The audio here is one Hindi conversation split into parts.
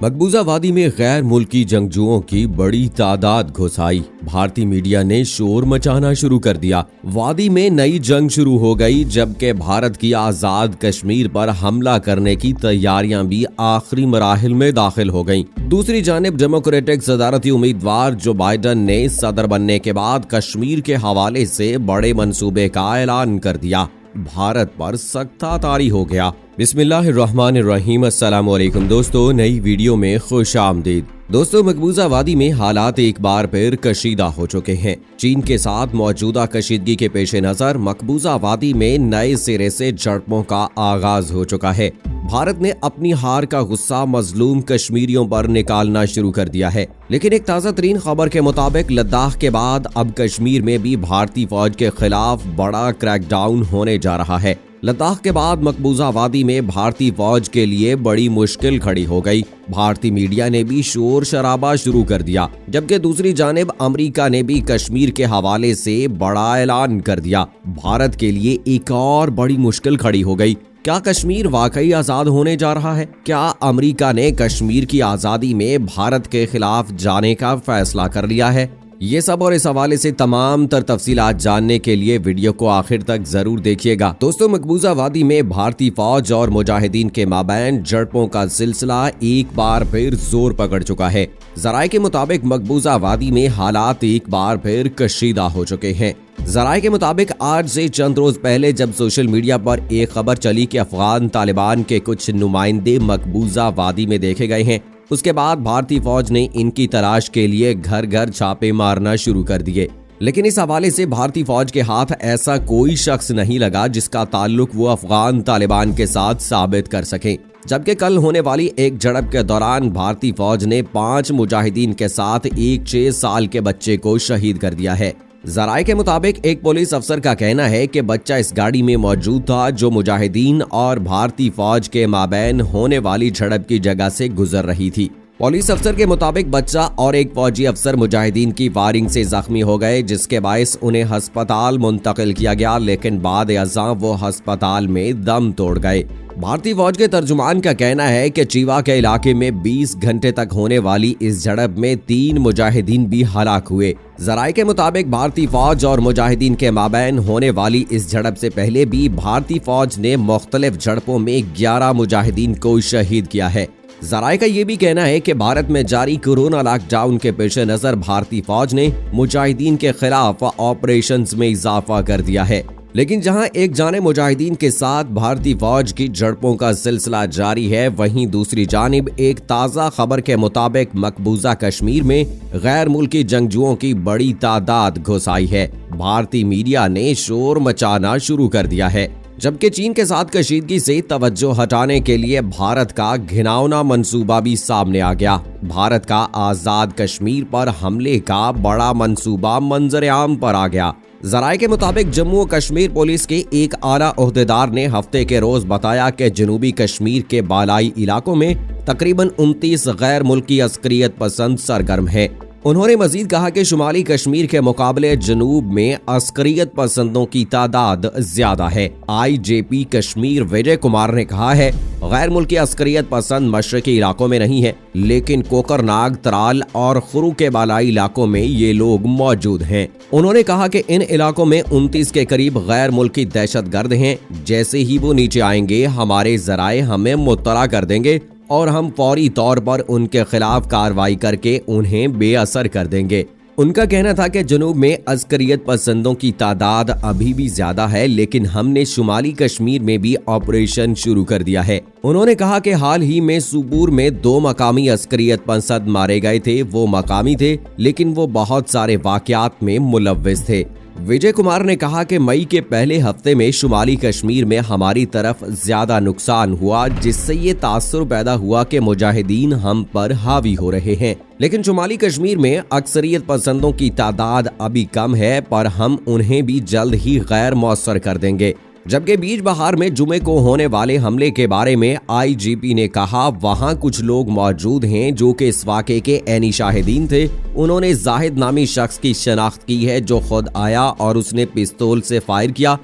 मकबूजा वादी में गैर मुल्की जंगजुओं की बड़ी तादाद घुस आई। भारतीय मीडिया ने शोर मचाना शुरू कर दिया। वादी में नई जंग शुरू हो गई, जबकि भारत की आजाद कश्मीर पर हमला करने की तैयारियां भी आखिरी मराहिल में दाखिल हो गईं। दूसरी जानिब डेमोक्रेटिक सदारती उम्मीदवार जो बाइडन ने सदर बनने के बाद कश्मीर के हवाले से बड़े मंसूबे का ऐलान कर दिया। भारत पर सख्ता तारी हो गया। बिस्मिल्लाहिर्रहमानिर्रहीम। अस्सलाम वालेकुम दोस्तों, नई वीडियो में खुश आमदीद। दोस्तों, मकबूजा वादी में हालात एक बार फिर कशीदा हो चुके हैं। चीन के साथ मौजूदा कशीदगी के पेश नजर मकबूजा वादी में नए सिरे से झड़पों का आगाज हो चुका है। भारत ने अपनी हार का गुस्सा मजलूम कश्मीरियों पर निकालना शुरू कर दिया है। लेकिन एक ताज़ा तरीन खबर के मुताबिक लद्दाख के बाद अब कश्मीर में भी भारतीय फौज के खिलाफ बड़ा क्रैकडाउन होने जा रहा है। लद्दाख के बाद मकबूजा वादी में भारतीय फौज के लिए बड़ी मुश्किल खड़ी हो गई। भारतीय मीडिया ने भी शोर शराबा शुरू कर दिया, जबकि दूसरी जानिब अमेरिका ने भी कश्मीर के हवाले से बड़ा ऐलान कर दिया। भारत के लिए एक और बड़ी मुश्किल खड़ी हो गई। क्या कश्मीर वाकई आजाद होने जा रहा है? क्या अमेरिका ने कश्मीर की आजादी में भारत के खिलाफ जाने का फैसला कर लिया है? ये सब और इस हवाले से तमाम तर तफसीलात जानने के लिए वीडियो को आखिर तक जरूर देखिएगा। दोस्तों, मकबूजा वादी में भारतीय फौज और मुजाहिदीन के माबैन झड़पों का सिलसिला एक बार फिर जोर पकड़ चुका है। जराये के मुताबिक मकबूजा वादी में हालात एक बार फिर कशीदा हो चुके हैं। जराये के मुताबिक आज से चंद रोज पहले जब सोशल मीडिया पर एक खबर चली कि अफगान तालिबान के कुछ नुमाइंदे मकबूजा वादी में देखे गए हैं, उसके बाद भारतीय फौज ने इनकी तलाश के लिए घर घर छापे मारना शुरू कर दिए। लेकिन इस हवाले से भारतीय फौज के हाथ ऐसा कोई शख्स नहीं लगा जिसका ताल्लुक वो अफगान तालिबान के साथ साबित कर सके। जबकि कल होने वाली एक झड़प के दौरान भारतीय फौज ने 5 मुजाहिदीन के साथ एक 6 साल के बच्चे को शहीद कर दिया है। जराये के मुताबिक एक पुलिस अफसर का कहना है कि बच्चा इस गाड़ी में मौजूद था जो मुजाहिदीन और भारतीय फौज के माबैन होने वाली झड़प की जगह से गुजर रही थी। पुलिस अफसर के मुताबिक बच्चा और एक फौजी अफसर मुजाहिदीन की फायरिंग से जख्मी हो गए, जिसके बायस उन्हें अस्पताल मुंतकिल किया गया, लेकिन बाद अज़ां वो अस्पताल में दम तोड़ गए। भारतीय फौज के तर्जुमान का कहना है कि चीवा के इलाके में 20 घंटे तक होने वाली इस झड़प में 3 मुजाहिदीन भी हलाक हुए। जराये के मुताबिक भारतीय फौज और मुजाहिदीन के माबैन होने वाली इस झड़प से पहले भी भारतीय फौज ने मुख्तलिफ झड़पों में 11 मुजाहिदीन को शहीद किया है। जराये का ये भी कहना है कि भारत में जारी कोरोना लॉकडाउन के पेश नजर भारतीय फौज ने मुजाहिदीन के खिलाफ ऑपरेशंस में इजाफा कर दिया है। लेकिन जहां एक जाने मुजाहिदीन के साथ भारतीय फौज की झड़पों का सिलसिला जारी है, वहीं दूसरी जानिब एक ताज़ा खबर के मुताबिक मकबूजा कश्मीर में गैर मुल्की जंगजुओं की बड़ी तादाद घुस आई है। भारतीय मीडिया ने शोर मचाना शुरू कर दिया है, जबकि चीन के साथ कशीदगी से तवज्जो हटाने के लिए भारत का घिनौना मंसूबा भी सामने आ गया। भारत का आजाद कश्मीर पर हमले का बड़ा मंसूबा मंजर आम पर आ गया। जराये के मुताबिक जम्मू और कश्मीर पुलिस के एक आला ओहदेदार ने हफ्ते के रोज बताया कि जनूबी कश्मीर के बालाई इलाकों में तकरीबन 29 गैर मुल्की अस्करियत पसंद सरगर्म हैं। उन्होंने मजीद कहा कि शुमाली कश्मीर के मुकाबले जनूब में अस्करियत पसंदों की तादाद ज्यादा है। IGP कश्मीर विजय कुमार ने कहा है, गैर मुल्की अस्करियत पसंद मशरकी इलाकों में नहीं है, लेकिन कोकरनाग, त्राल और खुरू के बालाई इलाकों में ये लोग मौजूद हैं। उन्होंने कहा कि इन इलाकों में 29 के करीब गैर मुल्की दहशतगर्द हैं। जैसे ही वो नीचे आएंगे, हमारे जराये हमें मुत्तला कर देंगे और हम फौरी तौर पर उनके खिलाफ कार्रवाई करके उन्हें बेअसर कर देंगे। उनका कहना था कि जनूब में अस्करियत पसंदों की तादाद अभी भी ज्यादा है, लेकिन हमने शुमाली कश्मीर में भी ऑपरेशन शुरू कर दिया है। उन्होंने कहा कि हाल ही में सूबूर में 2 मकामी अस्करियत पसंद मारे गए थे। वो मकामी थे, लेकिन वो बहुत सारे वाकयात में मुलव्विस थे। विजय कुमार ने कहा कि मई के पहले हफ्ते में शुमाली कश्मीर में हमारी तरफ ज्यादा नुकसान हुआ, जिससे ये तासुर पैदा हुआ कि मुजाहिदीन हम पर हावी हो रहे हैं। लेकिन शुमाली कश्मीर में अक्सरियत पसंदों की तादाद अभी कम है, पर हम उन्हें भी जल्द ही गैर मौसर कर देंगे। जबकि बीच बहार में जुमे को होने वाले हमले के बारे में IGP ने कहा, वहां कुछ लोग मौजूद हैं जो कि इस वाक़े के ऐनी शाहिदीन थे। उन्होंने जाहिद नामी शख्स की शनाख्त की है जो खुद आया और उसने पिस्तौल से फायर किया।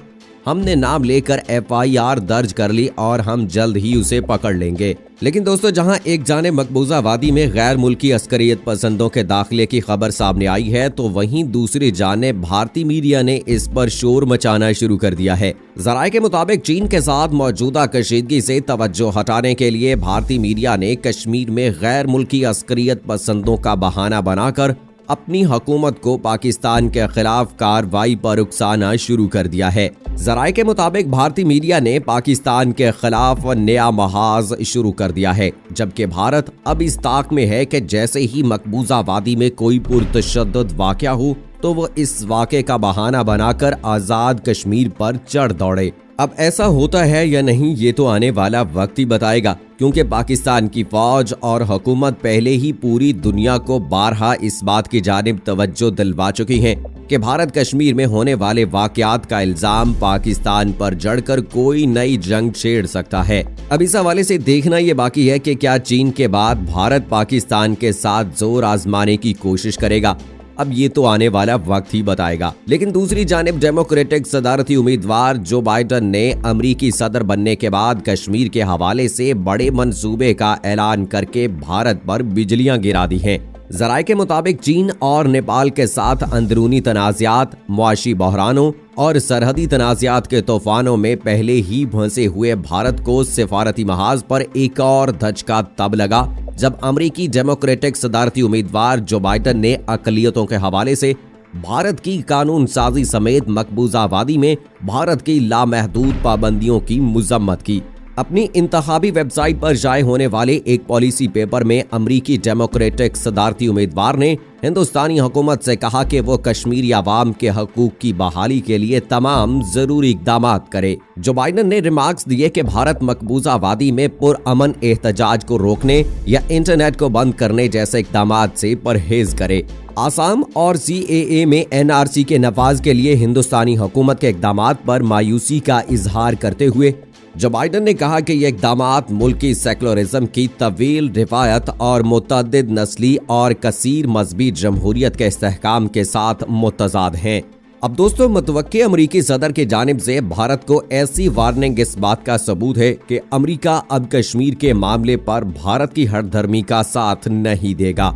हमने नाम लेकर FIR दर्ज कर ली और हम जल्द ही उसे पकड़ लेंगे। लेकिन दोस्तों, जहां एक जानिब मकबूजा वादी में गैर मुल्की अस्करियत पसंदों के दाखिले की खबर सामने आई है, तो वहीं दूसरी जानिब भारतीय मीडिया ने इस पर शोर मचाना शुरू कर दिया है। जराये के मुताबिक चीन के साथ मौजूदा कशीदगी से तवज्जो हटाने के लिए भारतीय मीडिया ने कश्मीर में गैर मुल्की अस्करियत पसंदों का बहाना बनाकर अपनी हुकूमत को पाकिस्तान के खिलाफ कार्रवाई पर उकसाना शुरू कर दिया है। जराये के मुताबिक भारतीय मीडिया ने पाकिस्तान के खिलाफ नया महाज शुरू कर दिया है, जबकि भारत अब इस ताक में है कि जैसे ही मकबूजा वादी में कोई पुरतशद्दुद वाक़या हो तो वो इस वाक़े का बहाना बनाकर आज़ाद कश्मीर पर चढ़ दौड़े। अब ऐसा होता है या नहीं, ये तो आने वाला वक्त ही बताएगा, क्योंकि पाकिस्तान की फौज और हुकूमत पहले ही पूरी दुनिया को बारहा इस बात की जानिब तवज्जो दिलवा चुकी हैं कि भारत कश्मीर में होने वाले वाक़यात का इल्जाम पाकिस्तान पर जड़कर कोई नई जंग छेड़ सकता है। अब इस हवाले से देखना ये बाकी है कि क्या चीन के बाद भारत पाकिस्तान के साथ जोर आजमाने की कोशिश करेगा। अब ये तो आने वाला वक्त ही बताएगा। लेकिन दूसरी जानिब डेमोक्रेटिक सदारती उम्मीदवार जो बाइडन ने अमरीकी सदर बनने के बाद कश्मीर के हवाले से बड़े मंसूबे का ऐलान करके भारत पर बिजलियां गिरा दी हैं। जराये के मुताबिक चीन और नेपाल के साथ अंदरूनी तनाज़ात, मुआशी बहरानों और सरहदी तनाज़ात के तूफानों में पहले ही फंसे हुए भारत को सिफारती महाज पर एक और धचका तब लगा जब अमरीकी डेमोक्रेटिक सदारती उम्मीदवार जो बाइडन ने अक़लियतों के हवाले से भारत की कानून साजी समेत मकबूजा वादी में भारत की लामहदूद पाबंदियों की मजम्मत की। अपनी इंतखाबी वेबसाइट पर जारी होने वाले एक पॉलिसी पेपर में अमरीकी डेमोक्रेटिक सदारती उम्मीदवार ने हिंदुस्तानी हुकूमत से कहा कि वो कश्मीरी आवाम के हकूक की बहाली के लिए तमाम जरूरी इकदाम करे। जो बाइडन ने रिमार्क्स दिए कि भारत मकबूजा वादी में पुरअमन एहतजाज को रोकने या इंटरनेट को बंद करने जैसे इकदाम से परहेज करे। आसाम और CAA में NRC के नफाज के लिए हिंदुस्तानी हुकूमत के इकदाम पर मायूसी का इजहार करते हुए जो बाइडन ने कहा कि ये इकदामात मुल्की सेकुलरिज्म की तवील रिवायत और मुतअद्दिद नस्ली और कसीर मजहबी जमहूरियत के इस्तेहकाम के साथ मुतज़ाद हैं। अब दोस्तों, मुतवक्की अमरीकी सदर की जानिब से भारत को ऐसी वार्निंग इस बात का सबूत है कि अमरीका अब कश्मीर के मामले पर भारत की हठधर्मी का साथ नहीं देगा।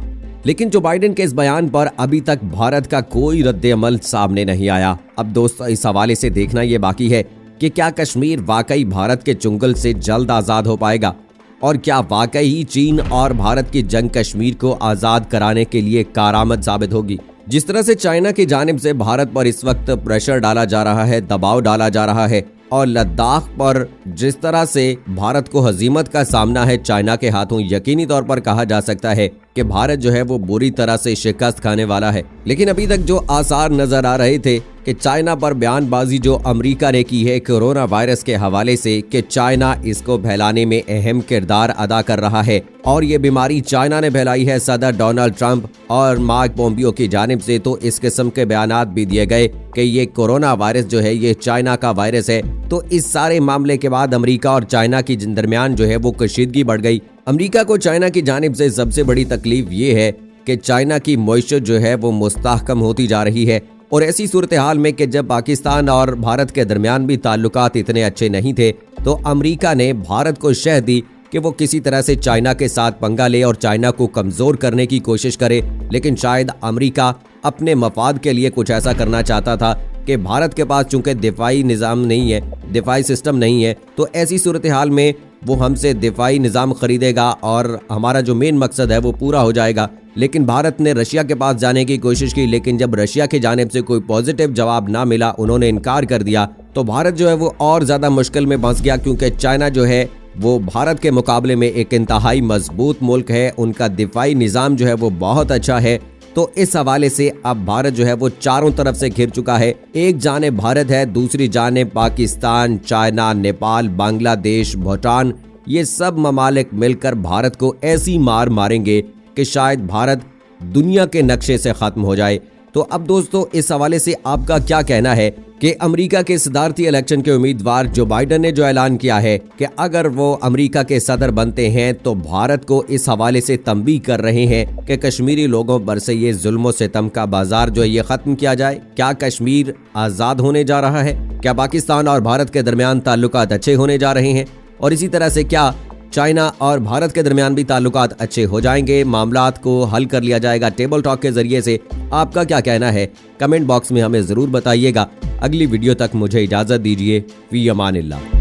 लेकिन जो बाइडन के इस बयान पर अभी तक भारत का कोई रद्द-ए-अमल सामने नहीं आया। अब दोस्तों, इस हवाले से देखना ये बाकी है कि क्या कश्मीर वाकई भारत के चुंगल से जल्द आज़ाद हो पाएगा और क्या वाकई ही चीन और भारत की जंग कश्मीर को आज़ाद कराने के लिए कारआमद साबित होगी। जिस तरह से चाइना की जानिब से भारत पर इस वक्त प्रेशर डाला जा रहा है, दबाव डाला जा रहा है और लद्दाख पर जिस तरह से भारत को हजीमत का सामना है चाइना के हाथों, यकीनी तौर पर कहा जा सकता है कि भारत जो है वो बुरी तरह से शिकस्त खाने वाला है। लेकिन अभी तक जो आसार नजर आ रहे थे कि चाइना पर बयानबाजी जो अमेरिका ने की है कोरोना वायरस के हवाले से कि चाइना इसको फैलाने में अहम किरदार अदा कर रहा है और ये बीमारी चाइना ने फैलाई है सदर डोनाल्ड ट्रंप और मार्क पोम्पियो की जानिब से, तो इस किस्म के बयानात भी दिए गए कि ये कोरोना वायरस जो है ये चाइना का वायरस है। तो इस सारे मामले के बाद अमेरिका और चाइना के दरमियान जो है वो कशीदगी बढ़ गई। अमेरिका को चाइना की जानिब से सबसे बड़ी तकलीफ ये है कि चाइना की मईशत जो है वो मुस्तहकम होती जा रही है और ऐसी सूरत हाल में कि जब पाकिस्तान और भारत के दरमियान भी ताल्लुकात इतने अच्छे नहीं थे, तो अमेरिका ने भारत को शह दी कि वो किसी तरह से चाइना के साथ पंगा ले और चाइना को कमज़ोर करने की कोशिश करे। लेकिन शायद अमेरिका अपने मफाद के लिए कुछ ऐसा करना चाहता था कि भारत के पास चूंकि दिफाई निज़ाम नहीं है, दिफाई सिस्टम नहीं है, तो ऐसी सूरत हाल में वो हमसे दिफाई निज़ाम खरीदेगा और हमारा जो मेन मकसद है वो पूरा हो जाएगा। लेकिन भारत ने रशिया के पास जाने की कोशिश की, लेकिन जब रशिया की जानिब से कोई पॉजिटिव जवाब ना मिला, उन्होंने इनकार कर दिया, तो भारत जो है वो और ज़्यादा मुश्किल में फंस गया, क्योंकि चाइना जो है वो भारत के मुकाबले में एक इंतहाई मजबूत मुल्क है, उनका दिफाई निज़ाम जो है वो बहुत अच्छा है। तो इस हवाले से अब भारत जो है वो चारों तरफ से घिर चुका है। एक जानिब भारत है, दूसरी जानिब पाकिस्तान, चाइना, नेपाल, बांग्लादेश, भूटान, ये सब ममालिक मिलकर भारत को ऐसी मार मारेंगे कि शायद भारत दुनिया के नक्शे से खत्म हो जाए। तो अब दोस्तों इस हवाले से आपका क्या कहना है कि अमेरिका के सदारती इलेक्शन के उम्मीदवार जो बाइडेन ने जो ऐलान किया है कि अगर वो अमेरिका के सदर बनते हैं तो भारत को इस हवाले से तंबीह कर रहे हैं कि कश्मीरी लोगों पर से ये जुल्म सितम का बाजार जो है ये खत्म किया जाए। क्या कश्मीर आज़ाद होने जा रहा है? क्या पाकिस्तान और भारत के दरमियान ताल्लुकात अच्छे होने जा रहे हैं? और इसी तरह से क्या चाइना और भारत के दरमियान भी ताल्लुकात अच्छे हो जाएंगे? मामलात को हल कर लिया जाएगा टेबल टॉक के जरिए से? आपका क्या कहना है? कमेंट बॉक्स में हमें ज़रूर बताइएगा। अगली वीडियो तक मुझे इजाज़त दीजिए। फ़ी अमानिल्लाह।